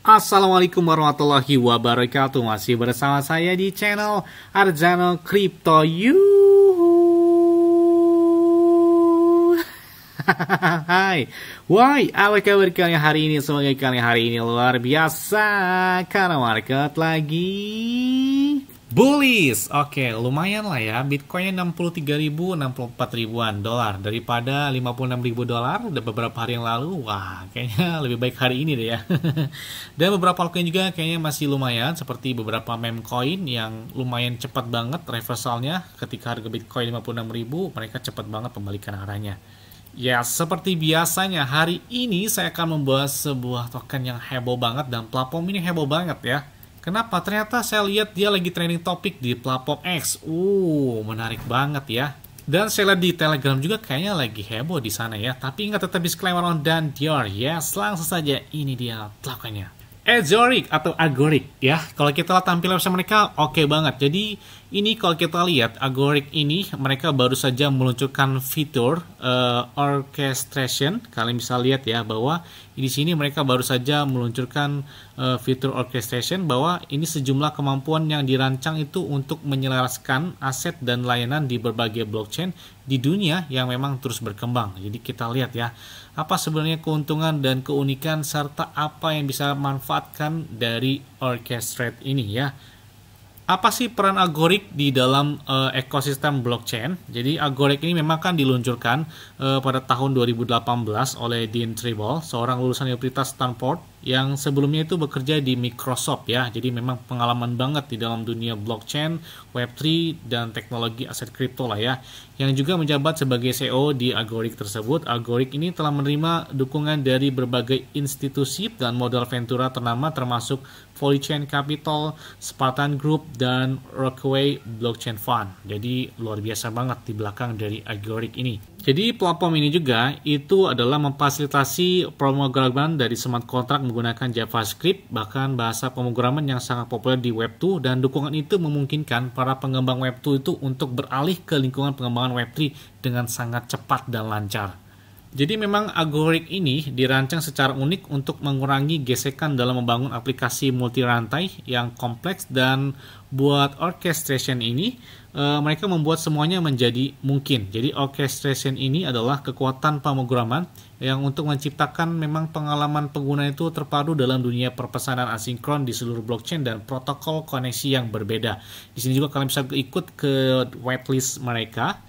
Assalamualaikum warahmatullahi wabarakatuh. Masih bersama saya di channel Arjano Crypto You. Hai, why? Apa kabar kalian hari ini? Semoga kalian hari ini luar biasa karena market lagi bullish. Oke, lumayan lah ya. Bitcoinnya 63.000, 64 ribuan dolar daripada 56.000 dolar beberapa hari yang lalu. Wah, kayaknya lebih baik hari ini deh ya. Dan beberapa altcoin juga kayaknya masih lumayan, seperti beberapa meme coin yang lumayan cepat banget reversalnya. Ketika harga Bitcoin 56.000, mereka cepat banget pembalikan arahnya. Ya, seperti biasanya hari ini saya akan membahas sebuah token yang heboh banget dan platform ini heboh banget ya. Kenapa? Ternyata saya lihat dia lagi trending topik di platform X. Menarik banget ya. Dan saya lihat di Telegram juga kayaknya lagi heboh di sana ya. Tapi ingat, tetap disclaimer on dan Dior. Yes, langsung saja ini dia tokennya. Agoric atau Agoric ya. Kalau kita lihat tampilan website mereka oke banget. Jadi ini kalau kita lihat Agoric ini mereka baru saja meluncurkan fitur orchestration. Kalian bisa lihat ya bahwa di sini mereka baru saja meluncurkan fitur orchestration, bahwa ini sejumlah kemampuan yang dirancang itu untuk menyelaraskan aset dan layanan di berbagai blockchain di dunia yang memang terus berkembang. Jadi kita lihat ya, apa sebenarnya keuntungan dan keunikan serta apa yang bisa manfaatkan dari orchestrate ini ya. Apa sih peran Agoric di dalam ekosistem blockchain? Jadi Agoric ini memang kan diluncurkan pada tahun 2018 oleh Dean Tribble, seorang lulusan Universitas Stanford yang sebelumnya itu bekerja di Microsoft ya. Jadi memang pengalaman banget di dalam dunia blockchain, Web3 dan teknologi aset kripto lah ya. Yang juga menjabat sebagai CEO di Agoric tersebut. Agoric ini telah menerima dukungan dari berbagai institusi dan modal ventura ternama termasuk Polychain Capital, Spartan Group, dan Rockaway Blockchain Fund. Jadi luar biasa banget di belakang dari Agoric ini. Jadi platform ini juga itu adalah memfasilitasi pemrograman dari smart contract menggunakan JavaScript, bahkan bahasa pemrograman yang sangat populer di Web2, dan dukungan itu memungkinkan para pengembang Web2 itu untuk beralih ke lingkungan pengembangan Web3 dengan sangat cepat dan lancar. Jadi memang Agoric ini dirancang secara unik untuk mengurangi gesekan dalam membangun aplikasi multi rantai yang kompleks, dan buat orchestration ini mereka membuat semuanya menjadi mungkin. Jadi orchestration ini adalah kekuatan pemrograman yang untuk menciptakan memang pengalaman pengguna itu terpadu dalam dunia perpesanan asinkron di seluruh blockchain dan protokol koneksi yang berbeda. Di sini juga kalian bisa ikut ke whitelist mereka.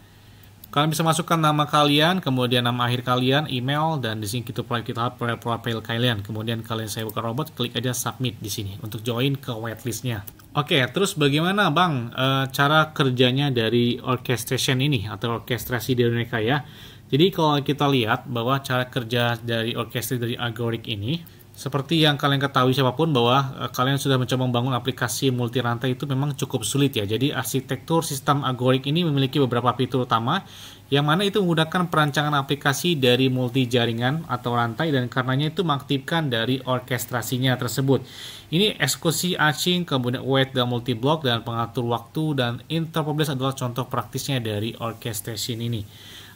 Kalian bisa masukkan nama kalian, kemudian nama akhir kalian, email, dan di sini kita lihat profile kalian. Kemudian kalian saya buka robot, klik aja submit di sini untuk join ke whitelistnya. Oke, terus bagaimana Bang cara kerjanya dari orchestration ini atau orkestrasi dari mereka ya? Jadi kalau kita lihat bahwa cara kerja dari orkestrasi dari Agoric ini, seperti yang kalian ketahui siapapun bahwa kalian sudah mencoba membangun aplikasi multi rantai itu memang cukup sulit ya. Jadi arsitektur sistem Agoric ini memiliki beberapa fitur utama yang mana itu menggunakan perancangan aplikasi dari multi jaringan atau rantai, dan karenanya itu mengaktifkan dari orkestrasinya tersebut. Ini eksekusi async, kemudian await dan multi block, dan pengatur waktu dan interoperabilitas adalah contoh praktisnya dari orchestration ini.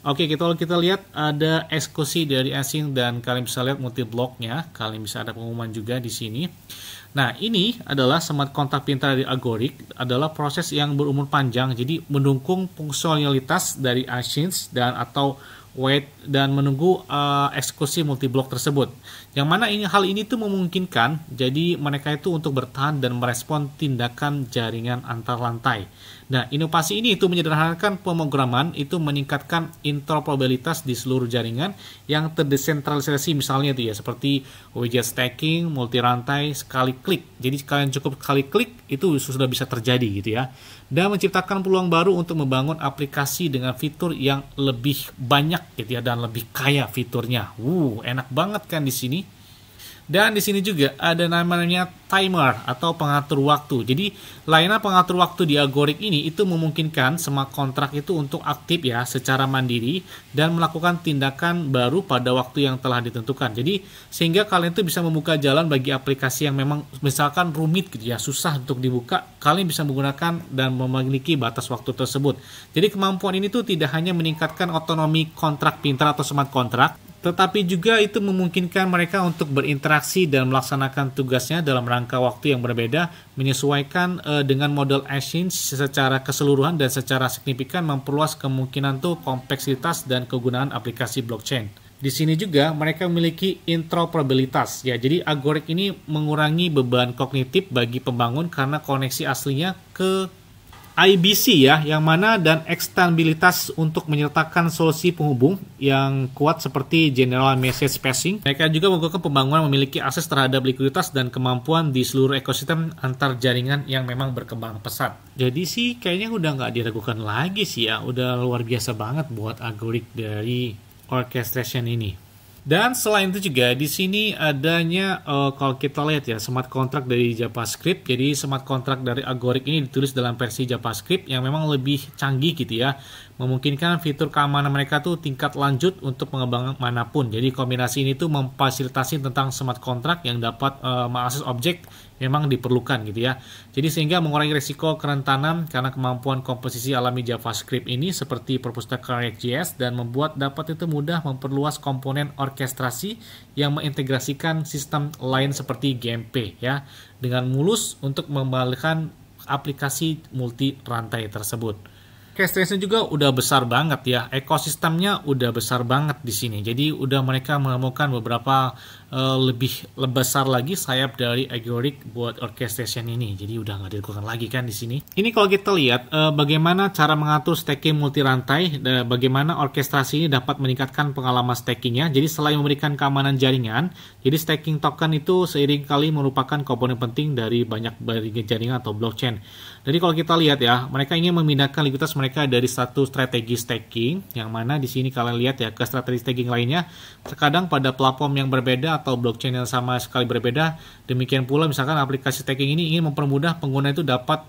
Oke, kalau kita lihat ada eksekusi dari async dan kalian bisa lihat multi blocknya. Kalian bisa ada pengumuman juga di sini. Nah, ini adalah smart contract pintar dari Agoric, adalah proses yang berumur panjang. Jadi mendukung fungsionalitas dari async dan atau wait dan menunggu eksekusi multi block tersebut. Yang mana hal ini tuh memungkinkan jadi mereka itu untuk bertahan dan merespon tindakan jaringan antar lantai. Nah, inovasi ini itu menyederhanakan pemrograman, itu meningkatkan interoperabilitas di seluruh jaringan yang terdesentralisasi, misalnya itu ya seperti widget stacking, multi rantai, sekali klik. Jadi kalian cukup sekali klik itu sudah bisa terjadi gitu ya. Dan menciptakan peluang baru untuk membangun aplikasi dengan fitur yang lebih banyak gitu ya, dan lebih kaya fiturnya. Enak banget kan di sini. Dan di sini juga ada namanya timer atau pengatur waktu. Jadi layanan pengatur waktu di Agoric ini itu memungkinkan smart contract itu untuk aktif ya secara mandiri dan melakukan tindakan baru pada waktu yang telah ditentukan. Jadi sehingga kalian itu bisa membuka jalan bagi aplikasi yang memang misalkan rumit gitu ya, susah untuk dibuka, kalian bisa menggunakan dan memiliki batas waktu tersebut. Jadi kemampuan ini tuh tidak hanya meningkatkan otonomi kontrak pintar atau smart contract, tetapi juga itu memungkinkan mereka untuk berinteraksi dan melaksanakan tugasnya dalam rangka waktu yang berbeda, menyesuaikan dengan model exchange secara keseluruhan dan secara signifikan memperluas kemungkinan tuh kompleksitas dan kegunaan aplikasi blockchain. Di sini juga mereka memiliki interoperabilitas ya. Jadi Agoric ini mengurangi beban kognitif bagi pembangun karena koneksi aslinya ke IBC ya, yang mana dan ekstensibilitas untuk menyertakan solusi penghubung yang kuat seperti general message passing. Mereka juga menggunakan pembangunan memiliki akses terhadap likuiditas dan kemampuan di seluruh ekosistem antar jaringan yang memang berkembang pesat. Jadi sih kayaknya udah nggak diragukan lagi sih ya, udah luar biasa banget buat Agoric dari orchestration ini. Dan selain itu juga di sini adanya kalau kita lihat ya smart contract dari JavaScript. Jadi smart contract dari Agoric ini ditulis dalam versi JavaScript yang memang lebih canggih gitu ya. Memungkinkan fitur keamanan mereka tuh tingkat lanjut untuk pengembangan manapun. Jadi kombinasi ini tuh memfasilitasi tentang smart contract yang dapat mengakses objek memang diperlukan gitu ya. Jadi sehingga mengurangi risiko kerentanan karena kemampuan komposisi alami JavaScript ini seperti perpustakaan React.js dan membuat dapat itu mudah memperluas komponen orkestrasi yang mengintegrasikan sistem lain seperti GMP ya dengan mulus untuk mengembalikan aplikasi multi rantai tersebut. Orchestration juga udah besar banget ya, ekosistemnya udah besar banget di sini. Jadi udah mereka menemukan beberapa lebih besar lagi sayap dari Agoric buat orchestration ini. Jadi udah nggak diragukan lagi kan di sini. Ini kalau kita lihat bagaimana cara mengatur staking multi rantai, bagaimana orkestrasi ini dapat meningkatkan pengalaman stakingnya. Jadi selain memberikan keamanan jaringan, jadi staking token itu seiring kali merupakan komponen penting dari banyak jaringan atau blockchain. Jadi kalau kita lihat ya, mereka ingin memindahkan likuiditas mereka dari satu strategi staking, yang mana di sini kalian lihat ya ke strategi staking lainnya, terkadang pada platform yang berbeda atau blockchain yang sama sekali berbeda. Demikian pula misalkan aplikasi staking ini ingin mempermudah pengguna itu dapat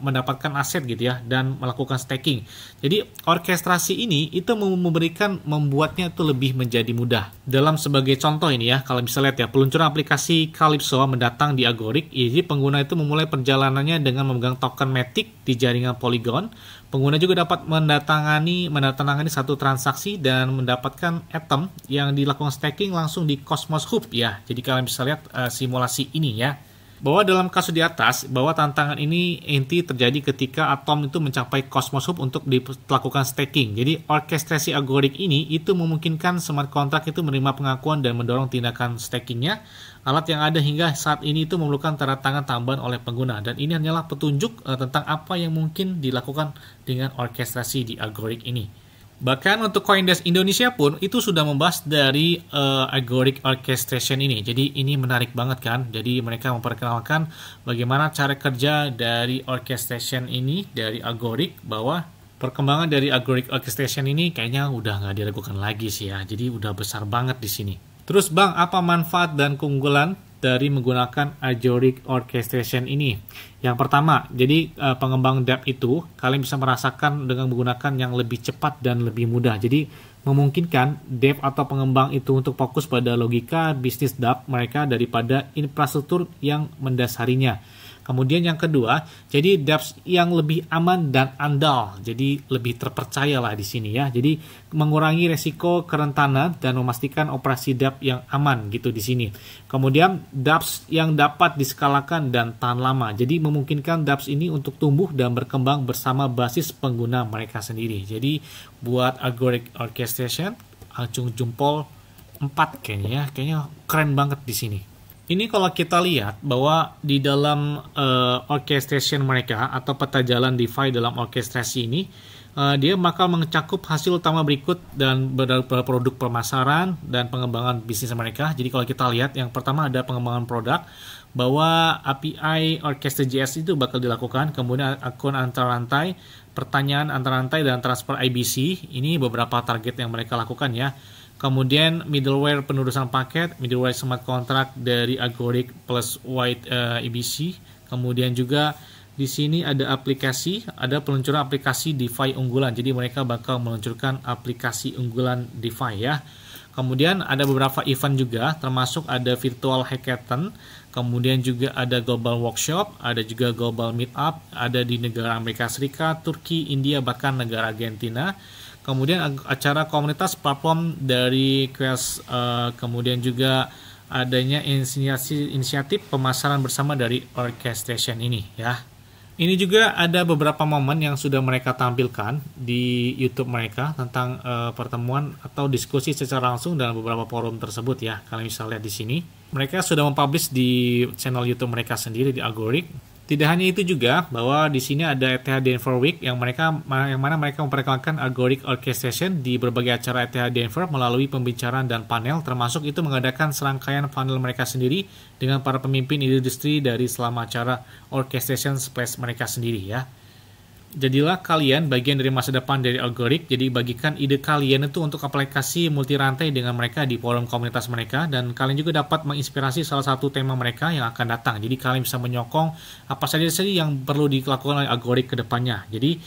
mendapatkan aset gitu ya dan melakukan staking. Jadi orkestrasi ini itu membuatnya itu lebih menjadi mudah. Dalam sebagai contoh ini ya, kalau bisa lihat ya, peluncuran aplikasi Calypso mendatang di Agoric, jadi pengguna itu memulai perjalanannya dengan memegang token Matic di jaringan Polygon. Pengguna juga dapat menandatangani satu transaksi dan mendapatkan item yang dilakukan staking langsung di Cosmos Hub ya. Jadi kalian bisa lihat simulasi ini ya. Bahwa dalam kasus di atas, bahwa tantangan ini inti terjadi ketika Atom itu mencapai Cosmos Hub untuk dilakukan staking. Jadi orkestrasi Agoric ini itu memungkinkan smart contract itu menerima pengakuan dan mendorong tindakan stakingnya. Alat yang ada hingga saat ini itu memerlukan tanda tangan tambahan oleh pengguna. Dan ini hanyalah petunjuk tentang apa yang mungkin dilakukan dengan orkestrasi di Agoric ini. Bahkan untuk Coindesk Indonesia pun itu sudah membahas dari Agoric Orchestration ini. Jadi ini menarik banget kan. Jadi mereka memperkenalkan bagaimana cara kerja dari orchestration ini dari Agoric, bahwa perkembangan dari Agoric Orchestration ini kayaknya udah nggak diragukan lagi sih ya. Jadi udah besar banget di sini. Terus Bang, apa manfaat dan keunggulan dari menggunakan Agoric Orchestration ini? Yang pertama, jadi pengembang dApp itu kalian bisa merasakan dengan menggunakan yang lebih cepat dan lebih mudah. Jadi memungkinkan dev atau pengembang itu untuk fokus pada logika bisnis dApp mereka daripada infrastruktur yang mendasarinya. Kemudian yang kedua, jadi dApps yang lebih aman dan andal, jadi lebih terpercaya lah di sini ya. Jadi mengurangi resiko kerentanan dan memastikan operasi dApp yang aman gitu di sini. Kemudian dApps yang dapat diskalakan dan tahan lama, jadi memungkinkan dApps ini untuk tumbuh dan berkembang bersama basis pengguna mereka sendiri. Jadi buat Agoric Orchestration, acung jempol 4 kayaknya keren banget di sini. Ini kalau kita lihat bahwa di dalam orchestration mereka atau peta jalan DeFi dalam orkestrasi ini, dia bakal mencakup hasil utama berikut dan beberapa produk pemasaran dan pengembangan bisnis mereka. Jadi kalau kita lihat, yang pertama ada pengembangan produk, bahwa API Orchestra.js itu bakal dilakukan, kemudian akun antar rantai, pertanyaan antar rantai, dan transfer IBC. Ini beberapa target yang mereka lakukan ya. Kemudian middleware penulisan paket, middleware smart contract dari Agoric plus White IBC. Kemudian juga di sini ada aplikasi, ada peluncuran aplikasi DeFi unggulan. Jadi mereka bakal meluncurkan aplikasi unggulan DeFi ya. Kemudian ada beberapa event juga, termasuk ada virtual hackathon, kemudian juga ada global workshop, ada juga global meetup, ada di negara Amerika Serikat, Turki, India, bahkan negara Argentina. Kemudian acara komunitas platform dari Quest, kemudian juga adanya inisiatif pemasaran bersama dari orchestration ini ya. Ini juga ada beberapa momen yang sudah mereka tampilkan di YouTube mereka tentang pertemuan atau diskusi secara langsung dalam beberapa forum tersebut ya. Kalian bisa lihat di sini. Mereka sudah mempublish di channel YouTube mereka sendiri di Agoric. Tidak hanya itu juga, bahwa di sini ada ETH Denver Week yang mana mereka memperkenalkan Agoric Orchestration di berbagai acara ETH Denver melalui pembicaraan dan panel, termasuk itu mengadakan serangkaian panel mereka sendiri dengan para pemimpin industri dari selama acara Orchestration Space mereka sendiri ya. Jadilah kalian bagian dari masa depan dari Agoric, jadi bagikan ide kalian itu untuk aplikasi multi rantai dengan mereka di forum komunitas mereka, dan kalian juga dapat menginspirasi salah satu tema mereka yang akan datang. Jadi kalian bisa menyokong apa saja yang perlu dilakukan oleh Agoric ke depannya. Jadi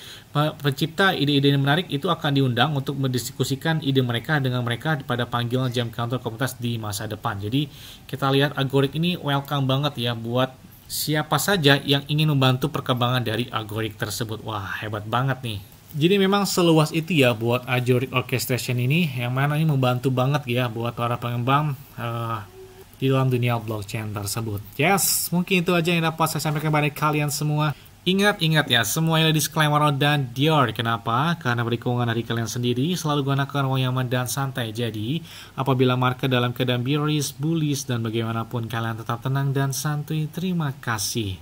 pencipta ide-ide yang menarik itu akan diundang untuk mendiskusikan ide mereka dengan mereka pada panggilan jam kantor komunitas di masa depan. Jadi kita lihat Agoric ini welcome banget ya buat siapa saja yang ingin membantu perkembangan dari Agoric tersebut. Wah, hebat banget nih. Jadi memang seluas itu ya buat Agoric Orchestration ini, yang mana ini membantu banget ya buat para pengembang di dalam dunia blockchain tersebut. Yes, mungkin itu aja yang dapat saya sampaikan kepada kalian semua. Ingat ya, semuanya disclaimer dan Dior. Kenapa? Karena berkeuntungan dari kalian sendiri, selalu gunakan uang yang aman dan santai. Jadi, apabila market dalam keadaan bearish, bullish, dan bagaimanapun kalian tetap tenang dan santuy. Terima kasih.